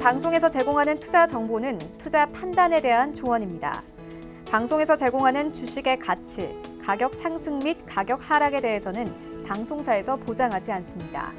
방송에서 제공하는 투자 정보는 투자 판단에 대한 조언입니다. 방송에서 제공하는 주식의 가치, 가격 상승 및 가격 하락에 대해서는 방송사에서 보장하지 않습니다.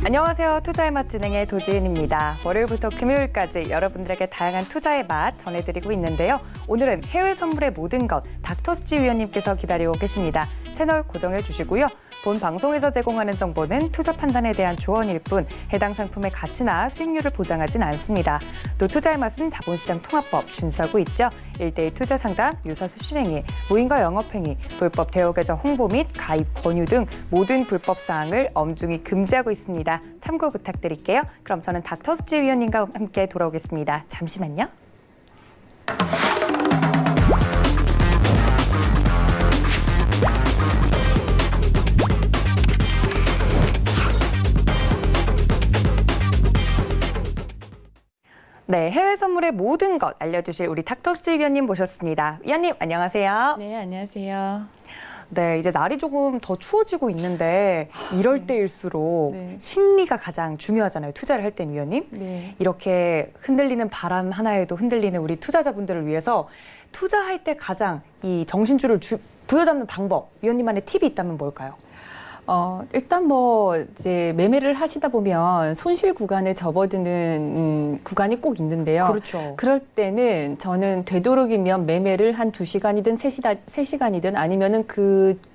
안녕하세요. 투자의 맛 진행의 도지은입니다. 월요일부터 금요일까지 여러분들에게 다양한 투자의 맛 전해드리고 있는데요. 오늘은 해외 선물의 모든 것 닥터스지 위원님께서 기다리고 계십니다. 채널 고정해 주시고요. 본 방송에서 제공하는 정보는 투자 판단에 대한 조언일 뿐 해당 상품의 가치나 수익률을 보장하진 않습니다. 또 투자의 맛은 자본시장 통합법 준수하고 있죠. 1대1 투자 상담, 유사수 실행위, 무인과 영업행위, 불법 대여 계정 홍보 및 가입 권유 등 모든 불법 사항을 엄중히 금지하고 있습니다. 참고 부탁드릴게요. 그럼 저는 닥터스지 위원님과 함께 돌아오겠습니다. 잠시만요. 네, 해외 선물의 모든 것 알려주실 우리 닥터스지 위원님 모셨습니다. 위원님, 안녕하세요. 네, 안녕하세요. 네, 이제 날이 조금 더 추워지고 있는데 이럴 때일수록 네. 심리가 가장 중요하잖아요. 투자를 할 땐 위원님. 네. 이렇게 흔들리는 바람 하나에도 흔들리는 우리 투자자분들을 위해서 투자할 때 가장 이 정신줄을 부여잡는 방법, 위원님만의 팁이 있다면 뭘까요? 일단 이제 매매를 하시다 보면 손실 구간에 접어드는 구간이 꼭 있는데요. 그렇죠. 그럴 때는 저는 되도록이면 매매를 한 2시간이든 3시간이든 아니면은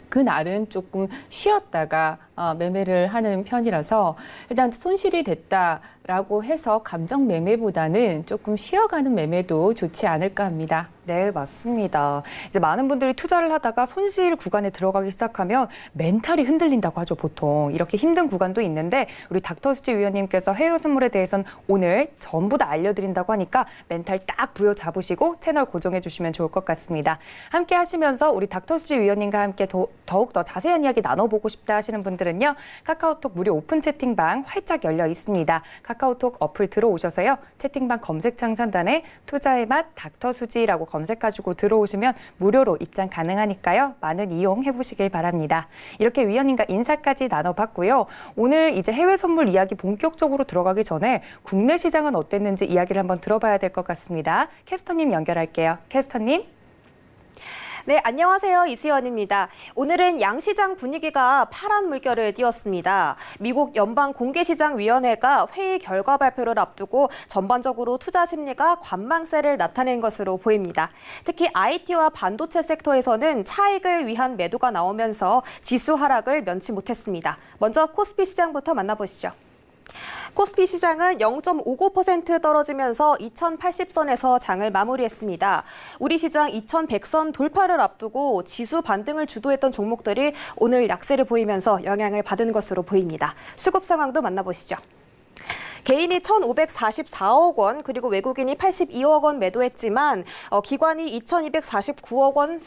그날은 조금 쉬었다가 매매를 하는 편이라서 일단 손실이 됐다라고 해서 감정 매매보다는 조금 쉬어가는 매매도 좋지 않을까 합니다. 네, 맞습니다. 이제 많은 분들이 투자를 하다가 손실 구간에 들어가기 시작하면 멘탈이 흔들린다고 하죠, 보통. 이렇게 힘든 구간도 있는데 우리 닥터스지 위원님께서 해외 선물에 대해서는 오늘 전부 다 알려드린다고 하니까 멘탈 딱 부여잡으시고 채널 고정해 주시면 좋을 것 같습니다. 함께 하시면서 우리 닥터스지 위원님과 함께 더욱 더 자세한 이야기 나눠보고 싶다 하시는 분들은요. 카카오톡 무료 오픈 채팅방 활짝 열려 있습니다. 카카오톡 어플 들어오셔서요. 채팅방 검색창 상단에 투자의 맛 닥터수지라고 검색하시고 들어오시면 무료로 입장 가능하니까요. 많은 이용해 보시길 바랍니다. 이렇게 위원님과 인사까지 나눠봤고요. 오늘 이제 해외 선물 이야기 본격적으로 들어가기 전에 국내 시장은 어땠는지 이야기를 한번 들어봐야 될 것 같습니다. 캐스터님 연결할게요. 캐스터님. 네, 안녕하세요. 이수연입니다. 오늘은 양시장 분위기가 파란 물결을 띄웠습니다. 미국 연방공개시장위원회가 회의 결과 발표를 앞두고 전반적으로 투자 심리가 관망세를 나타낸 것으로 보입니다. 특히 IT와 반도체 섹터에서는 차익을 위한 매도가 나오면서 지수 하락을 면치 못했습니다. 먼저 코스피 시장부터 만나보시죠. 코스피 시장은 0.59% 떨어지면서 2080선에서 장을 마무리했습니다. 우리 시장 2100선 돌파를 앞두고 지수 반등을 주도했던 종목들이 오늘 약세를 보이면서 영향을 받은 것으로 보입니다. 수급 상황도 만나보시죠. 개인이 1,544억 원 그리고 외국인이 82억 원 매도했지만 기관이 2,249억 원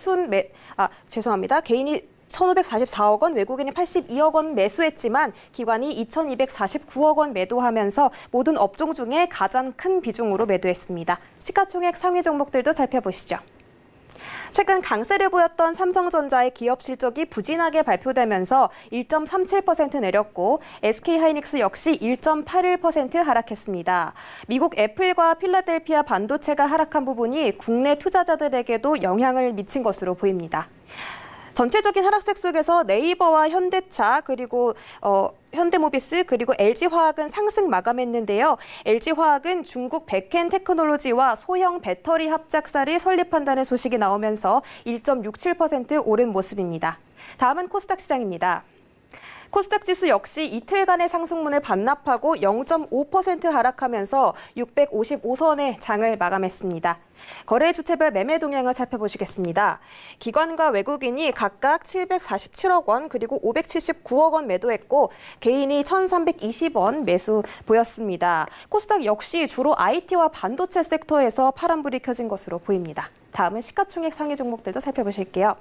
개인이 1,544억 원, 외국인이 82억 원 매수했지만 기관이 2,249억 원 매도하면서 모든 업종 중에 가장 큰 비중으로 매도했습니다. 시가총액 상위 종목들도 살펴보시죠. 최근 강세를 보였던 삼성전자의 기업 실적이 부진하게 발표되면서 1.37% 내렸고 SK하이닉스 역시 1.81% 하락했습니다. 미국 애플과 필라델피아 반도체가 하락한 부분이 국내 투자자들에게도 영향을 미친 것으로 보입니다. 전체적인 하락세 속에서 네이버와 현대차 그리고 현대모비스 그리고 LG화학은 상승 마감했는데요. LG화학은 중국 백켄 테크놀로지와 소형 배터리 합작사를 설립한다는 소식이 나오면서 1.67% 오른 모습입니다. 다음은 코스닥 시장입니다. 코스닥 지수 역시 이틀간의 상승분을 반납하고 0.5% 하락하면서 655선의 장을 마감했습니다. 거래 주체별 매매 동향을 살펴보시겠습니다. 기관과 외국인이 각각 747억 원 그리고 579억 원 매도했고 개인이 1,320원 매수 보였습니다. 코스닥 역시 주로 IT와 반도체 섹터에서 파란불이 켜진 것으로 보입니다. 다음은 시가총액 상위 종목들도 살펴보실게요.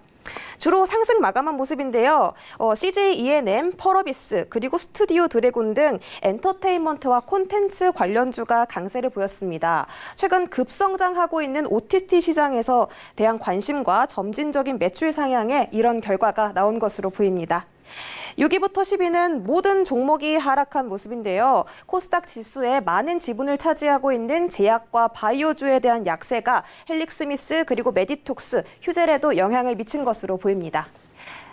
주로 상승 마감한 모습인데요. CJ E&M, 펄어비스, 그리고 스튜디오 드래곤 등 엔터테인먼트와 콘텐츠 관련주가 강세를 보였습니다. 최근 급성장하고 있는 OTT 시장에서 대한 관심과 점진적인 매출 상향에 이런 결과가 나온 것으로 보입니다. 6위부터 10위는 모든 종목이 하락한 모습인데요. 코스닥 지수에 많은 지분을 차지하고 있는 제약과 바이오주에 대한 약세가 헬릭스미스 그리고 메디톡스, 휴젤에도 영향을 미친 것으로 보입니다.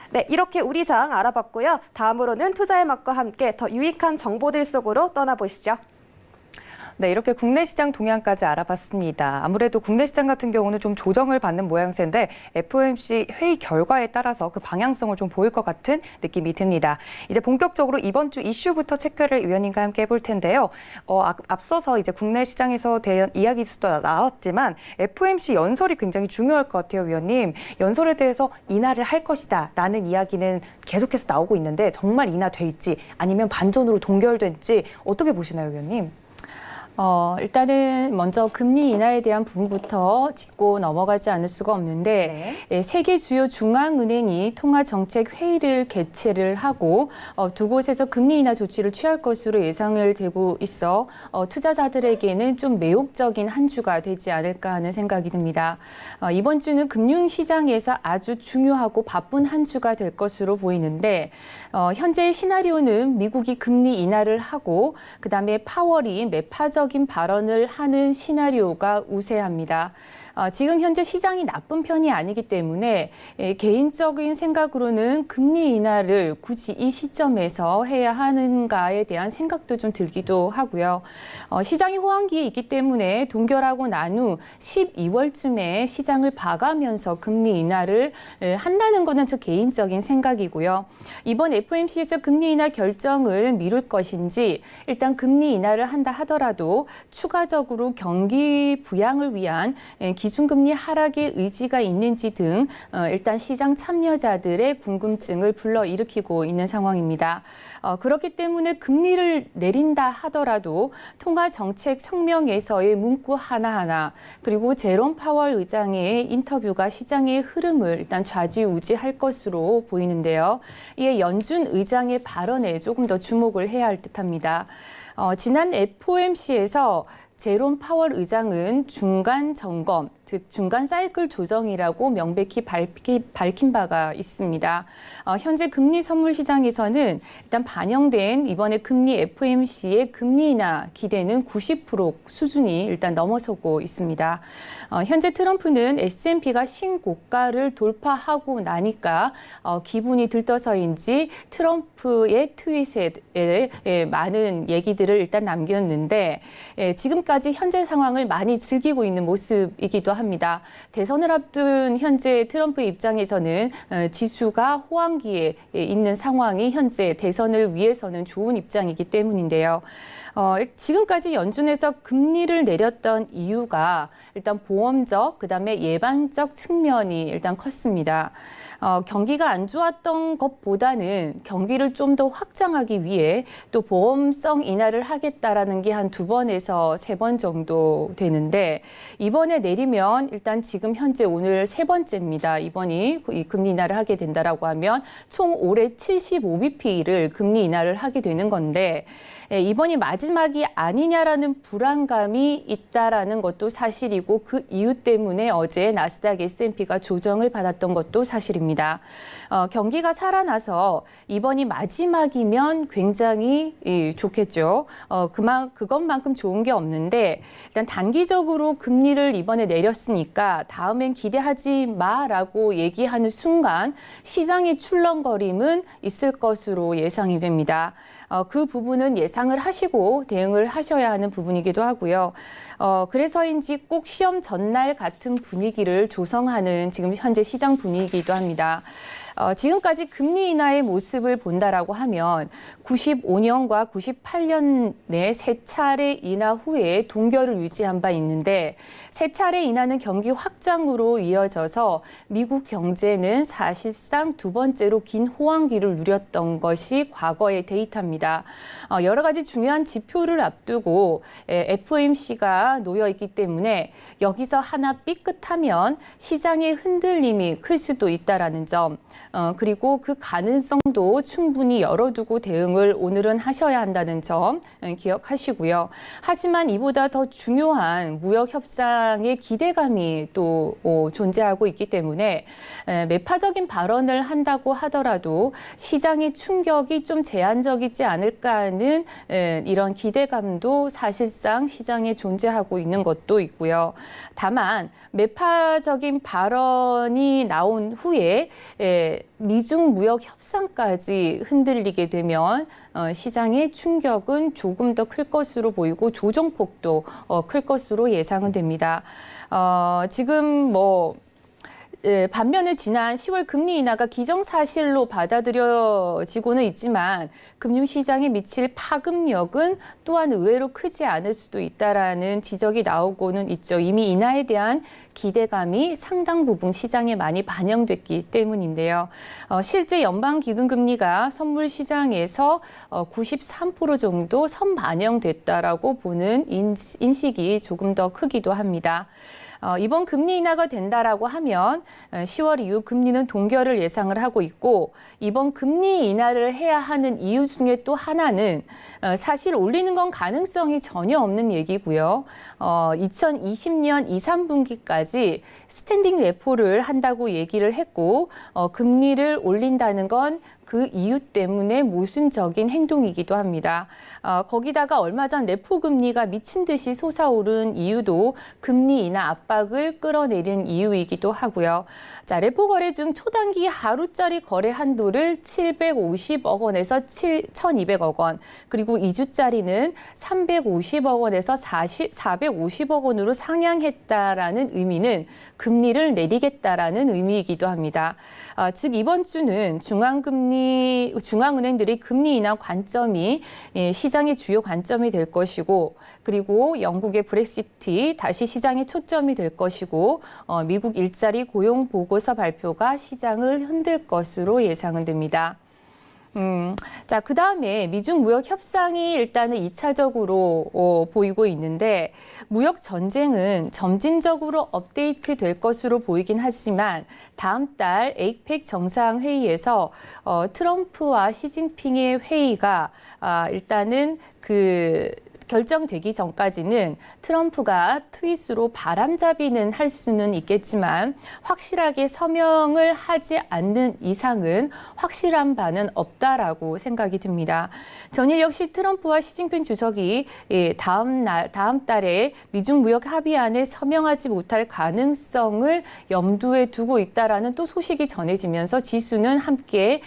네, 이렇게 우리 장 알아봤고요. 다음으로는 투자의 맛과 함께 더 유익한 정보들 속으로 떠나보시죠. 네, 이렇게 국내 시장 동향까지 알아봤습니다. 아무래도 국내 시장 같은 경우는 좀 조정을 받는 모양새인데 FOMC 회의 결과에 따라서 그 방향성을 좀 보일 것 같은 느낌이 듭니다. 이제 본격적으로 이번 주 이슈부터 체크를 위원님과 함께 해볼 텐데요. 앞서서 이제 국내 시장에서 대한 이야기도 나왔지만 FOMC 연설이 굉장히 중요할 것 같아요, 위원님. 연설에 대해서 인하를 할 것이다라는 이야기는 계속해서 나오고 있는데 정말 인하될지 아니면 반전으로 동결될지 어떻게 보시나요, 위원님? 일단은 먼저 금리 인하에 대한 부분부터 짚고 넘어가지 않을 수가 없는데 세계 주요 중앙은행이 통화정책회의를 개최를 하고 두 곳에서 금리 인하 조치를 취할 것으로 예상을 되고 있어 투자자들에게는 좀 매혹적인 한 주가 되지 않을까 하는 생각이 듭니다. 이번 주는 금융시장에서 아주 중요하고 바쁜 한 주가 될 것으로 보이는데 현재의 시나리오는 미국이 금리 인하를 하고 그다음에 파월이 매파적인 발언을 하는 시나리오가 우세합니다. 지금 현재 시장이 나쁜 편이 아니기 때문에 개인적인 생각으로는 금리 인하를 굳이 이 시점에서 해야 하는가에 대한 생각도 좀 들기도 하고요. 시장이 호황기에 있기 때문에 동결하고 난 후 12월쯤에 시장을 봐가면서 금리 인하를 한다는 것은 저 개인적인 생각이고요. 이번 FOMC에서 금리 인하 결정을 미룰 것인지 일단 금리 인하를 한다 하더라도 추가적으로 경기 부양을 위한 기준금리 하락의 의지가 있는지 등 일단 시장 참여자들의 궁금증을 불러일으키고 있는 상황입니다. 그렇기 때문에 금리를 내린다 하더라도 통화정책 성명에서의 문구 하나하나 그리고 제롬 파월 의장의 인터뷰가 시장의 흐름을 일단 좌지우지할 것으로 보이는데요. 이에 연준 의장의 발언에 조금 더 주목을 해야 할 듯합니다. 지난 FOMC에서 제롬 파월 의장은 중간 점검, 즉 중간 사이클 조정이라고 명백히 밝힌 바가 있습니다. 현재 금리 선물 시장에서는 일단 반영된 이번에 금리 FOMC의 금리 인하 기대는 90% 수준이 일단 넘어서고 있습니다. 현재 트럼프는 S&P가 신고가를 돌파하고 나니까 기분이 들떠서인지 트럼프의 트윗에 많은 얘기들을 일단 남겼는데 지금까지 현재 상황을 많이 즐기고 있는 모습이기도 합니다. 대선을 앞둔 현재 트럼프의 입장에서는 지수가 호황기에 있는 상황이 현재 대선을 위해서는 좋은 입장이기 때문인데요. 지금까지 연준에서 금리를 내렸던 이유가 일단 보험적, 그다음에 예방적 측면이 일단 컸습니다. 경기가 안 좋았던 것보다는 경기를 좀 더 확장하기 위해 또 보험성 인하를 하겠다라는 게 한 2번에서 3번 정도 되는데 이번에 내리면 일단 지금 현재 오늘 3번째입니다. 이번이 이 금리 인하를 하게 된다라고 하면 총 올해 75bp를 금리 인하를 하게 되는 건데 이번이 마지막이 아니냐라는 불안감이 있다라는 것도 사실이고 그 이유 때문에 어제 나스닥 S&P가 조정을 받았던 것도 사실입니다. 경기가 살아나서 이번이 마지막이면 굉장히 좋겠죠. 그것만큼 좋은 게 없는데 일단 단기적으로 금리를 이번에 내렸으니까 다음엔 기대하지 마라고 얘기하는 순간 시장의 출렁거림은 있을 것으로 예상이 됩니다. 그 부분은 예상을 하시고 대응을 하셔야 하는 부분이기도 하고요. 그래서인지 꼭 시험 전날 같은 분위기를 조성하는 지금 현재 시장 분위기이기도 합니다. 지금까지 금리 인하의 모습을 본다라고 하면 95년과 98년에 세 차례 인하 후에 동결을 유지한 바 있는데 세 차례 인하는 경기 확장으로 이어져서 미국 경제는 사실상 2번째로 긴 호황기를 누렸던 것이 과거의 데이터입니다. 여러 가지 중요한 지표를 앞두고 FOMC가 놓여 있기 때문에 여기서 하나 삐끗하면 시장의 흔들림이 클 수도 있다라는 점. 그리고 그 가능성도 충분히 열어두고 대응을 오늘은 하셔야 한다는 점 기억하시고요. 하지만 이보다 더 중요한 무역 협상의 기대감이 또 존재하고 있기 때문에 매파적인 발언을 한다고 하더라도 시장의 충격이 좀 제한적이지 않을까 하는 이런 기대감도 사실상 시장에 존재하고 있는 것도 있고요. 다만 매파적인 발언이 나온 후에 미중 무역 협상까지 흔들리게 되면 시장의 충격은 조금 더 클 것으로 보이고 조정폭도 클 것으로 예상은 됩니다. 지금 반면에 지난 10월 금리 인하가 기정사실로 받아들여지고는 있지만 금융시장에 미칠 파급력은 또한 의외로 크지 않을 수도 있다라는 지적이 나오고는 있죠. 이미 인하에 대한 기대감이 상당 부분 시장에 많이 반영됐기 때문인데요. 실제 연방기금금리가 선물 시장에서 93% 정도 선반영됐다라고 보는 인식이 조금 더 크기도 합니다. 이번 금리 인하가 된다라고 하면 10월 이후 금리는 동결을 예상을 하고 있고 이번 금리 인하를 해야 하는 이유 중에 또 하나는 사실 올리는 건 가능성이 전혀 없는 얘기고요. 2020년 2, 3분기까지 스탠딩 레포를 한다고 얘기를 했고 금리를 올린다는 건 그 이유 때문에 모순적인 행동이기도 합니다. 거기다가 얼마 전 레포 금리가 미친 듯이 솟아오른 이유도 금리 인하 압박을 끌어내린 이유이기도 하고요. 자, 레포 거래 중 초단기 하루짜리 거래 한도를 750억 원에서 1,200억 원, 그리고 2주짜리는 350억 원에서 450억 원으로 상향했다라는 의미는 금리를 내리겠다라는 의미이기도 합니다. 즉 이번 주는 중앙은행들의 금리 인하 관점이 시장의 주요 관점이 될 것이고 그리고 영국의 브렉시트 다시 시장의 초점이 될 것이고 미국 일자리 고용 보고서 발표가 시장을 흔들 것으로 예상은 됩니다. 자, 그 다음에 미중 무역 협상이 일단은 2차적으로 보이고 있는데 무역 전쟁은 점진적으로 업데이트 될 것으로 보이긴 하지만 다음 달 에이펙 정상회의에서 트럼프와 시진핑의 회의가 일단은 결정되기 전까지는 트럼프가 트윗으로 바람잡이는 할 수는 있겠지만 확실하게 서명을 하지 않는 이상은 확실한 바는 없다라고 생각이 듭니다. 전일 역시 트럼프와 시진핑 주석이 다음 달에 미중 무역 합의안에 서명하지 못할 가능성을 염두에 두고 있다라는 또 소식이 전해지면서 지수는 함께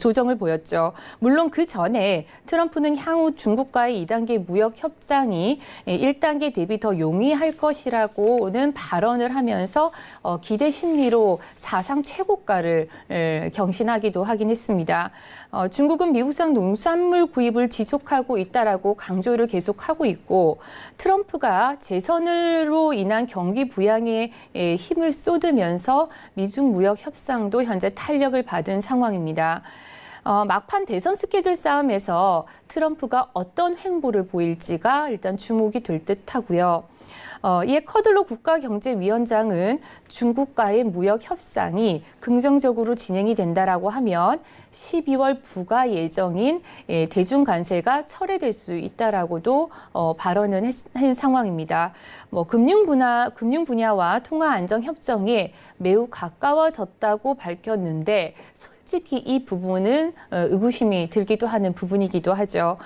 조정을 보였죠. 물론 그 전에 트럼프는 향후 중국과의 2단계 무역 협상이 1단계 대비 더 용이할 것이라고는 발언을 하면서 기대 심리로 사상 최고가를 경신하기도 하긴 했습니다. 중국은 미국산 농산물 구입을 지속하고 있다라고 강조를 계속하고 있고 트럼프가 재선으로 인한 경기 부양에 힘을 쏟으면서 미중 무역 협상도 현재 탄력을 받은 상황입니다. 막판 대선 스케줄 싸움에서 트럼프가 어떤 행보를 보일지가 일단 주목이 될 듯하고요. 이에 커들로 국가경제위원장은 중국과의 무역 협상이 긍정적으로 진행이 된다라고 하면 12월 부과 예정인 대중 관세가 철회될 수 있다라고도 발언은 한 상황입니다. 금융 분야와 통화 안정 협정에 매우 가까워졌다고 밝혔는데 솔직히 이 부분은 의구심이 들기도 하는 부분이기도 하죠.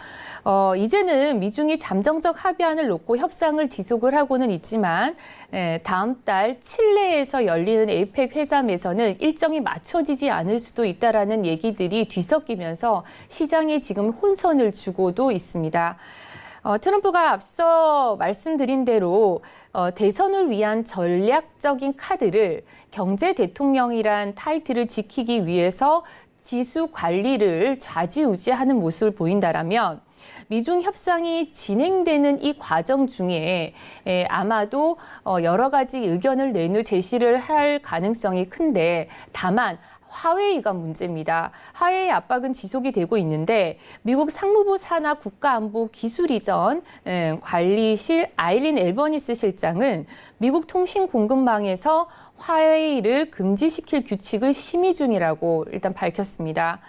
이제는 미중이 잠정적 합의안을 놓고 협상을 지속을 하고는 있지만 다음 달 칠레에서 열리는 에이펙 회담에서는 일정이 맞춰지지 않을 수도 있다라는 얘기들이 뒤섞이면서 시장에 지금 혼선을 주고도 있습니다. 트럼프가 앞서 말씀드린 대로 대선을 위한 전략적인 카드를 경제 대통령이란 타이틀을 지키기 위해서 지수 관리를 좌지우지하는 모습을 보인다라면 미중 협상이 진행되는 이 과정 중에 아마도 여러 가지 의견을 제시를 할 가능성이 큰데 다만 화웨이가 문제입니다. 화웨이 압박은 지속이 되고 있는데 미국 상무부 산하 국가안보기술이전 관리실 아일린 앨버니스 실장은 미국 통신 공급망에서 화웨이를 금지시킬 규칙을 심의 중이라고 일단 밝혔습니다.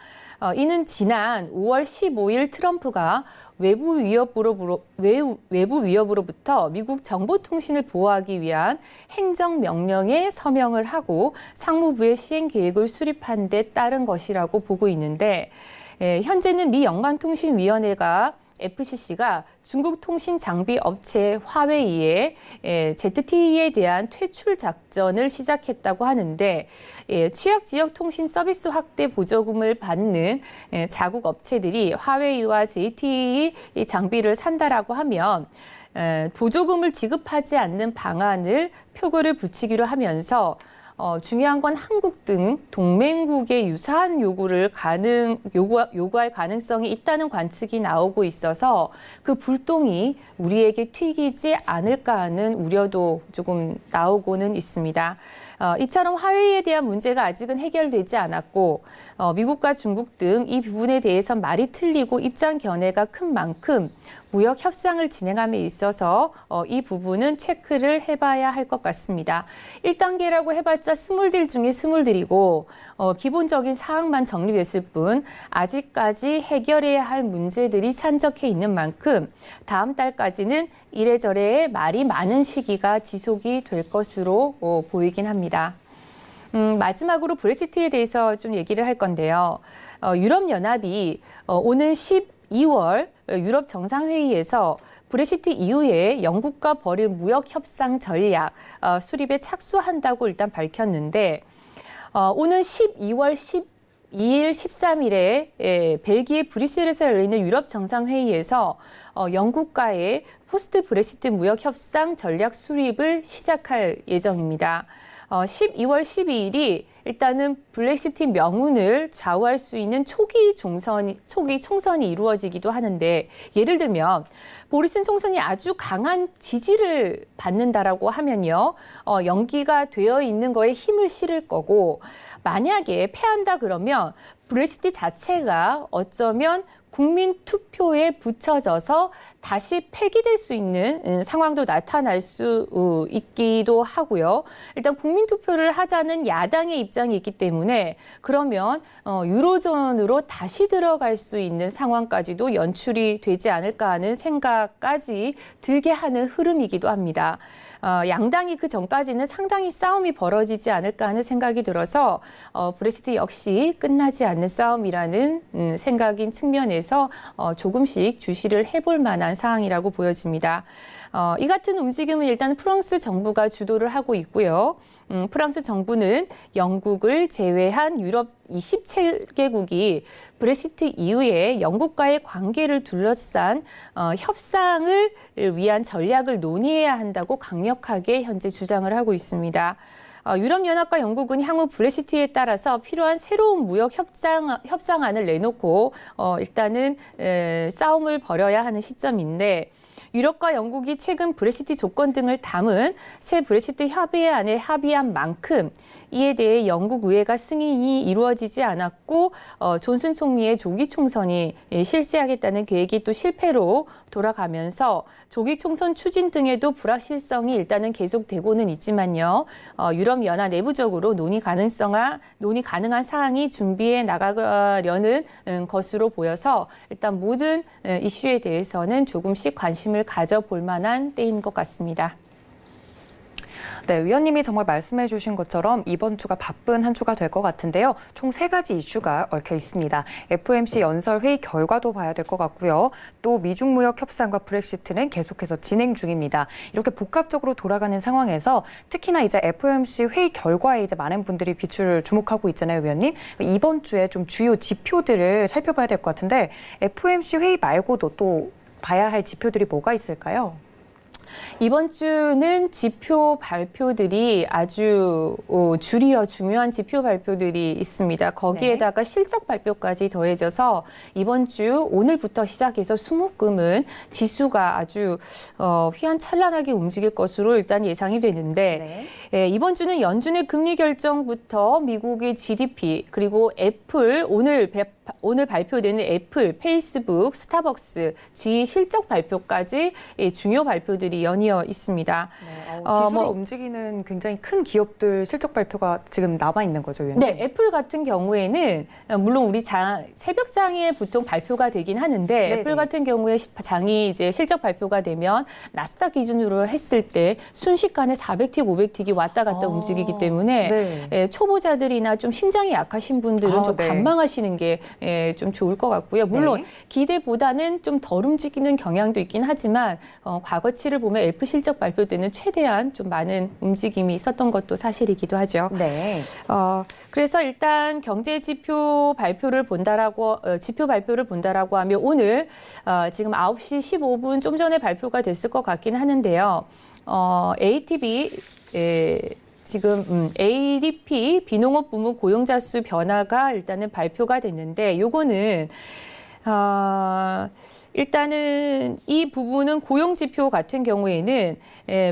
이는 지난 5월 15일 트럼프가 외부 위협으로부터 미국 정보통신을 보호하기 위한 행정명령에 서명을 하고 상무부의 시행 계획을 수립한 데 따른 것이라고 보고 있는데, 현재는 미 영방통신위원회가 FCC가 중국 통신 장비 업체 화웨이의 ZTE에 대한 퇴출 작전을 시작했다고 하는데, 취약 지역 통신 서비스 확대 보조금을 받는 자국 업체들이 화웨이와 ZTE 장비를 산다라고 하면 보조금을 지급하지 않는 방안을 표고를 붙이기로 하면서 중요한 건 한국 등 동맹국의 유사한 요구할 가능성이 있다는 관측이 나오고 있어서 그 불똥이 우리에게 튀기지 않을까 하는 우려도 조금 나오고는 있습니다. 이처럼 화웨이에 대한 문제가 아직은 해결되지 않았고, 미국과 중국 등 이 부분에 대해선 말이 틀리고 입장 견해가 큰 만큼 무역 협상을 진행함에 있어서 이 부분은 체크를 해봐야 할 것 같습니다. 1단계라고 해봤자 스물들 중에 스물들이고, 기본적인 사항만 정리됐을 뿐 아직까지 해결해야 할 문제들이 산적해 있는 만큼 다음 달까지는 이래저래 말이 많은 시기가 지속이 될 것으로 보이긴 합니다. 마지막으로 브렉시트에 대해서 좀 얘기를 할 건데요. 유럽연합이 오는 12월 유럽 정상회의에서 브렉시트 이후에 영국과 벌일 무역 협상 전략 수립에 착수한다고 일단 밝혔는데, 오는 12월 12일, 13일에 벨기에 브뤼셀에서 열리는 유럽 정상회의에서 영국과의 포스트 브렉시트 무역 협상 전략 수립을 시작할 예정입니다. 12월 12일이 일단은 브렉시트 명운을 좌우할 수 있는 초기 총선이 이루어지기도 하는데, 예를 들면 보리슨 총선이 아주 강한 지지를 받는다라고 하면요, 연기가 되어 있는 거에 힘을 실을 거고, 만약에 패한다 그러면 브렉시트 자체가 어쩌면 국민 투표에 붙여져서 다시 폐기될 수 있는 상황도 나타날 수 있기도 하고요. 일단 국민 투표를 하자는 야당의 입장이 있기 때문에 그러면 유로존으로 다시 들어갈 수 있는 상황까지도 연출이 되지 않을까 하는 생각까지 들게 하는 흐름이기도 합니다. 양당이 그 전까지는 상당히 싸움이 벌어지지 않을까 하는 생각이 들어서 브렉시트 역시 끝나지 않는 싸움이라는 생각인 측면에서 조금씩 주시를 해볼 만한 사항이라고 보여집니다. 이 같은 움직임은 일단 프랑스 정부가 주도를 하고 있고요. 프랑스 정부는 영국을 제외한 유럽 27개국이 브렉시트 이후에 영국과의 관계를 둘러싼 협상을 위한 전략을 논의해야 한다고 강력하게 현재 주장을 하고 있습니다. 유럽연합과 영국은 향후 브렉시트에 따라서 필요한 새로운 무역 협상안을 내놓고 일단은 싸움을 벌여야 하는 시점인데, 유럽과 영국이 최근 브렉시트 조건 등을 담은 새 브렉시트 협의안에 합의한 만큼 이에 대해 영국 의회가 승인이 이루어지지 않았고, 존슨 총리의 조기 총선이 실시하겠다는 계획이 또 실패로 돌아가면서 조기 총선 추진 등에도 불확실성이 일단은 계속되고는 있지만요. 유럽연합 내부적으로 논의 가능한 사항이 준비해 나가려는 것으로 보여서 일단 모든 이슈에 대해서는 조금씩 관심을 가져볼 만한 때인 것 같습니다. 네, 위원님이 정말 말씀해 주신 것처럼 이번 주가 바쁜 한 주가 될 것 같은데요. 총 3가지 이슈가 얽혀 있습니다. FOMC 연설 회의 결과도 봐야 될 것 같고요. 또 미중 무역 협상과 브렉시트는 계속해서 진행 중입니다. 이렇게 복합적으로 돌아가는 상황에서 특히나 이제 FOMC 회의 결과에 이제 많은 분들이 귀추를 주목하고 있잖아요, 위원님. 이번 주에 좀 주요 지표들을 살펴봐야 될 것 같은데, FOMC 회의 말고도 또 봐야 할 지표들이 뭐가 있을까요? 이번 주는 지표 발표들이 아주 줄이어 중요한 지표 발표들이 있습니다. 거기에다가 실적 발표까지 더해져서 이번 주 오늘부터 시작해서 수목금은 지수가 아주 휘황찬란하게 움직일 것으로 일단 예상이 되는데, 이번 주는 연준의 금리 결정부터 미국의 GDP, 그리고 애플 오늘 오늘 발표되는 애플, 페이스북, 스타벅스, G 실적 발표까지 중요 발표들이 연이어 있습니다. 지수를 움직이는 굉장히 큰 기업들 실적 발표가 지금 남아 있는 거죠, 위원님? 네, 애플 같은 경우에는 물론 우리 새벽장에 보통 발표가 되긴 하는데 네네. 애플 같은 경우에 장이 이제 실적 발표가 되면 나스닥 기준으로 했을 때 순식간에 400틱, 500틱이 왔다 갔다 움직이기 때문에 네. 초보자들이나 좀 심장이 약하신 분들은 좀 네. 관망하시는 게 좀 좋을 것 같고요. 물론 네. 기대보다는 좀 덜 움직이는 경향도 있긴 하지만 과거치를 보면 애플 실적 발표 때는 최대한 좀 많은 움직임이 있었던 것도 사실이기도 하죠. 네. 그래서 일단 경제 지표 발표를 본다라고 하면 오늘 지금 9시 15분 좀 전에 발표가 됐을 것 같긴 하는데요. ATB 지금 ADP 비농업 부문 고용자 수 변화가 일단은 발표가 됐는데 요거는 일단은 이 부분은 고용 지표 같은 경우에는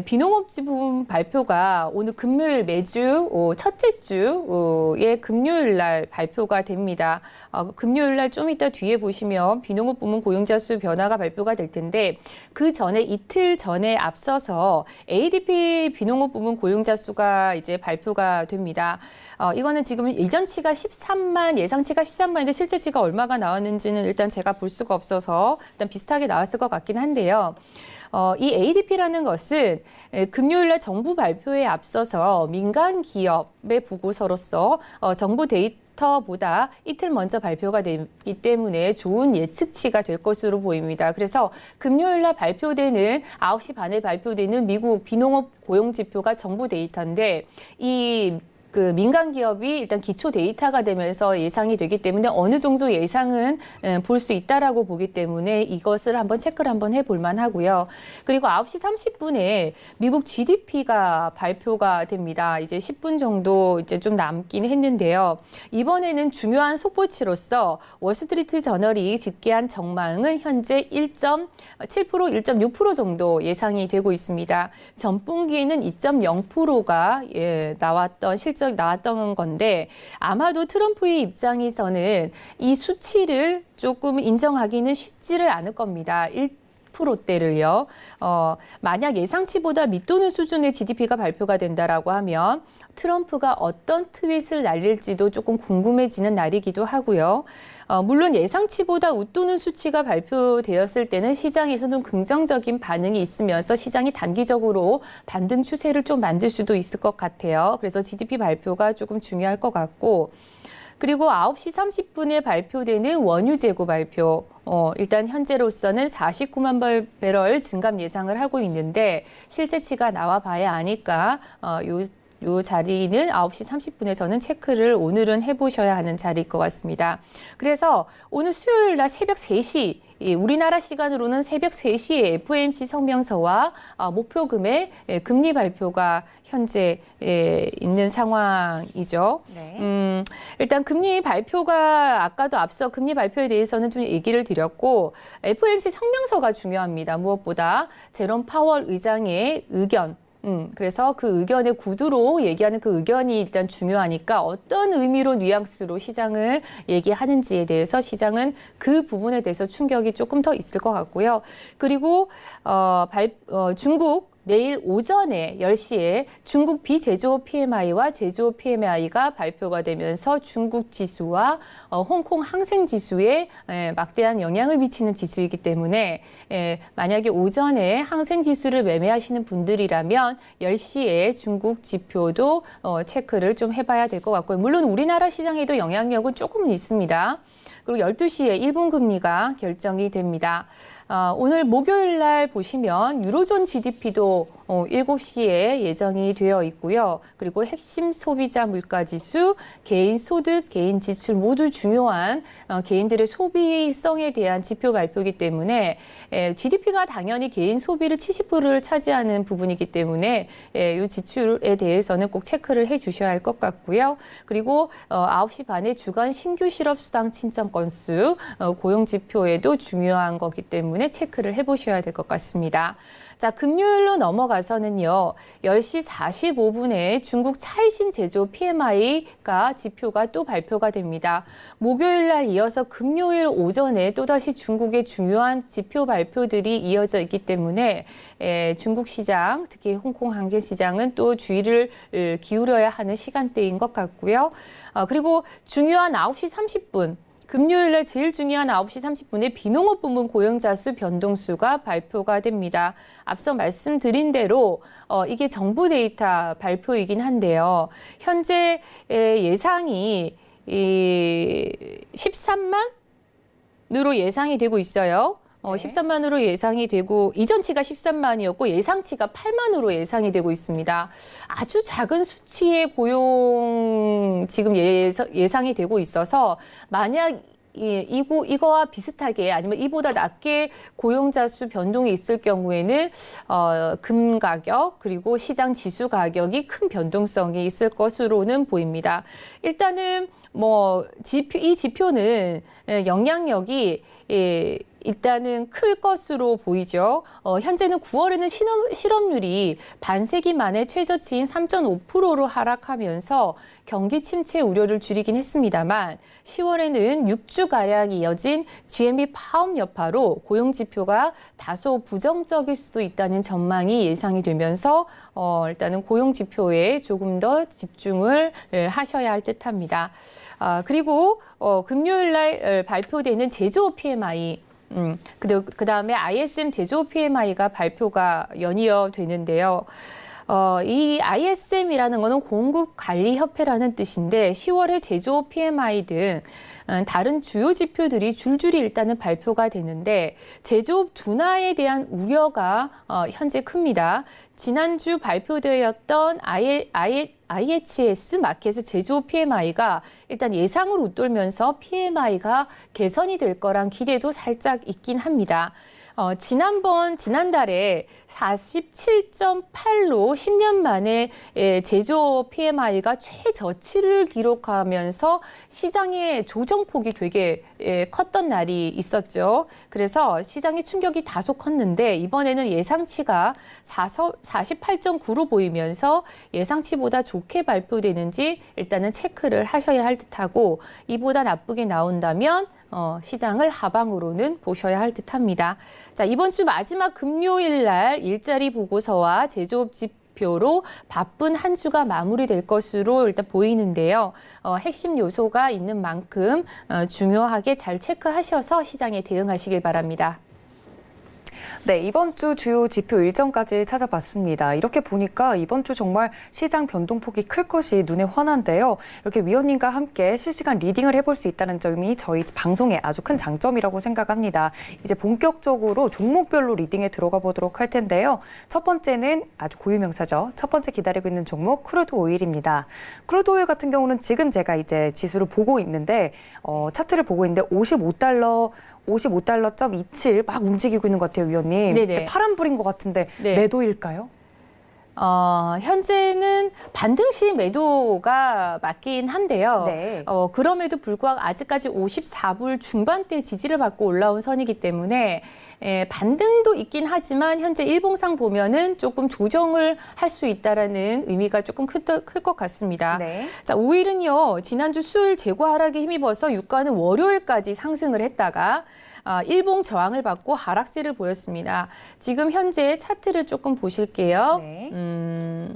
비농업지 부분 발표가 오늘 금요일 매주 첫째 주의 금요일 날 발표가 됩니다. 금요일 날 좀 이따 뒤에 보시면 비농업 부문 고용자 수 변화가 발표가 될 텐데 그 전에 이틀 전에 앞서서 ADP 비농업 부문 고용자 수가 이제 발표가 됩니다. 이거는 지금 이전치가 13만, 예상치가 13만인데 실제치가 얼마가 나왔는지는 일단 제가 볼 수가 없어서 일단 비슷하게 나왔을 것 같긴 한데요. 이 ADP라는 것은 금요일날 정부 발표에 앞서서 민간 기업의 보고서로서 정부 데이터보다 이틀 먼저 발표가 되기 때문에 좋은 예측치가 될 것으로 보입니다. 그래서 금요일날 발표되는 9시 반에 발표되는 미국 비농업 고용 지표가 정부 데이터인데 그 민간 기업이 일단 기초 데이터가 되면서 예상이 되기 때문에 어느 정도 예상은 볼 수 있다라고 보기 때문에 이것을 한번 체크를 한번 해볼 만하고요. 그리고 9시 30분에 미국 GDP가 발표가 됩니다. 이제 10분 정도 이제 좀 남긴 했는데요. 이번에는 중요한 속보치로서 월스트리트 저널이 집계한 전망은 현재 1.7%, 1.6% 정도 예상이 되고 있습니다. 전분기에는 2.0%가 나왔던 건데 아마도 트럼프의 입장에서는 이 수치를 조금 인정하기는 쉽지를 않을 겁니다. 1%대를요. 만약 예상치보다 밑도는 수준의 GDP가 발표가 된다라고 하면 트럼프가 어떤 트윗을 날릴지도 조금 궁금해지는 날이기도 하고요. 물론 예상치보다 웃도는 수치가 발표되었을 때는 시장에서는 긍정적인 반응이 있으면서 시장이 단기적으로 반등 추세를 좀 만들 수도 있을 것 같아요. 그래서 GDP 발표가 조금 중요할 것 같고 그리고 9시 30분에 발표되는 원유 재고 발표. 일단 현재로서는 49만 배럴 증감 예상을 하고 있는데 실제치가 나와 봐야 아니까 요 자리는 9시 30분에서는 체크를 오늘은 해보셔야 하는 자리일 것 같습니다. 그래서 오늘 수요일 날 새벽 3시, 우리나라 시간으로는 새벽 3시에 FOMC 성명서와 목표금의 금리 발표가 현재 있는 상황이죠. 네. 일단 금리 발표가 아까도 앞서 금리 발표에 대해서는 좀 얘기를 드렸고 FOMC 성명서가 중요합니다. 무엇보다 제롬 파월 의장의 의견. 그래서 그 의견의 구두로 얘기하는 그 의견이 일단 중요하니까 어떤 의미로 뉘앙스로 시장을 얘기하는지에 대해서 시장은 그 부분에 대해서 충격이 조금 더 있을 것 같고요. 그리고 중국 내일 오전에 10시에 중국 비제조업 PMI와 제조업 PMI가 발표가 되면서 중국 지수와 홍콩 항생 지수에 막대한 영향을 미치는 지수이기 때문에 만약에 오전에 항생 지수를 매매하시는 분들이라면 10시에 중국 지표도 체크를 좀 해봐야 될 것 같고요. 물론 우리나라 시장에도 영향력은 조금은 있습니다. 그리고 12시에 일본 금리가 결정이 됩니다. 오늘 목요일 날 보시면 유로존 GDP도 7시에 예정이 되어 있고요. 그리고 핵심 소비자 물가지수, 개인 소득, 개인 지출 모두 중요한 개인들의 소비성에 대한 지표 발표이기 때문에 GDP가 당연히 개인 소비를 70%를 차지하는 부분이기 때문에 이 지출에 대해서는 꼭 체크를 해 주셔야 할 것 같고요. 그리고 9시 반에 주간 신규 실업수당 신청 건수 고용 지표에도 중요한 거기 때문에 때문에 체크를 해보셔야 될 것 같습니다. 자, 금요일로 넘어가서는요, 10시 45분에 중국 차이신 제조 PMI가 지표가 또 발표가 됩니다. 목요일 날 이어서 금요일 오전에 또다시 중국의 중요한 지표 발표들이 이어져 있기 때문에 중국 시장, 특히 홍콩 한개 시장은 또 주의를 기울여야 하는 시간대인 것 같고요. 그리고 중요한 9시 30분. 금요일에 제일 중요한 9시 30분에 비농업 부문 고용자 수 변동수가 발표가 됩니다. 앞서 말씀드린 대로 이게 정부 데이터 발표이긴 한데요. 현재 예상이 13만으로 예상이 되고 있어요. 13만으로 예상이 되고 이전치가 13만이었고 예상치가 8만으로 예상이 되고 있습니다. 아주 작은 수치의 고용 지금 예상이 되고 있어서 만약 이거와 비슷하게 아니면 이보다 낮게 고용자 수 변동이 있을 경우에는 금 가격 그리고 시장 지수 가격이 큰 변동성이 있을 것으로는 보입니다. 일단은 이 지표는 영향력이 일단은 클 것으로 보이죠. 현재는 9월에는 실업률이 반세기 만에 최저치인 3.5%로 하락하면서 경기 침체 우려를 줄이긴 했습니다만 10월에는 6주가량 이어진 GMB 파업 여파로 고용 지표가 다소 부정적일 수도 있다는 전망이 예상이 되면서 일단은 고용 지표에 조금 더 집중을 하셔야 할 듯합니다. 그리고 금요일 날 발표되는 제조업 PMI 그다음에 ISM 제조업 PMI가 발표가 연이어 되는데요. 이 ISM이라는 거는 공급관리협회라는 뜻인데 10월에 제조업 PMI 등 다른 주요 지표들이 줄줄이 일단은 발표가 되는데 제조업 둔화에 대한 우려가 현재 큽니다. 지난주 발표되었던 IHS 마켓의 제조업 PMI가 일단 예상을 웃돌면서 PMI가 개선이 될 거란 기대도 살짝 있긴 합니다. 지난달에 47.8로 10년 만에 제조업 PMI가 최저치를 기록하면서 시장의 조정폭이 되게 컸던 날이 있었죠. 그래서 시장의 충격이 다소 컸는데 이번에는 예상치가 48.9로 보이면서 예상치보다 좋게 발표되는지 일단은 체크를 하셔야 할 듯하고 이보다 나쁘게 나온다면 시장을 하방으로는 보셔야 할 듯합니다. 자, 이번 주 마지막 금요일 날 일자리 보고서와 제조업 지표로 바쁜 한 주가 마무리될 것으로 일단 보이는데요. 핵심 요소가 있는 만큼 중요하게 잘 체크하셔서 시장에 대응하시길 바랍니다. 네, 이번 주 주요 지표 일정까지 찾아봤습니다. 이렇게 보니까 이번 주 정말 시장 변동폭이 클 것이 눈에 훤한데요. 이렇게 위원님과 함께 실시간 리딩을 해볼 수 있다는 점이 저희 방송의 아주 큰 장점이라고 생각합니다. 이제 본격적으로 종목별로 리딩에 들어가 보도록 할 텐데요. 첫 번째는 아주 고유명사죠. 첫 번째 기다리고 있는 종목 크루드 오일입니다. 크루드 오일 같은 경우는 지금 제가 이제 지수를 보고 있는데 차트를 보고 있는데 55달러.27 막 움직이고 있는 것 같아요, 위원님. 네네. 파란불인 것 같은데 네. 매도일까요? 현재는 반등시 매도가 맞긴 한데요. 네. 그럼에도 불구하고 아직까지 54불 중반대 지지를 받고 올라온 선이기 때문에 반등도 있긴 하지만 현재 일봉상 보면은 조금 조정을 할 수 있다라는 의미가 조금 클 것 같습니다. 네. 자, 오일은요, 지난주 수요일 재고 하락에 힘입어서 유가는 월요일까지 상승을 했다가 일봉 저항을 받고 하락세를 보였습니다. 지금 현재 차트를 조금 보실게요. 네.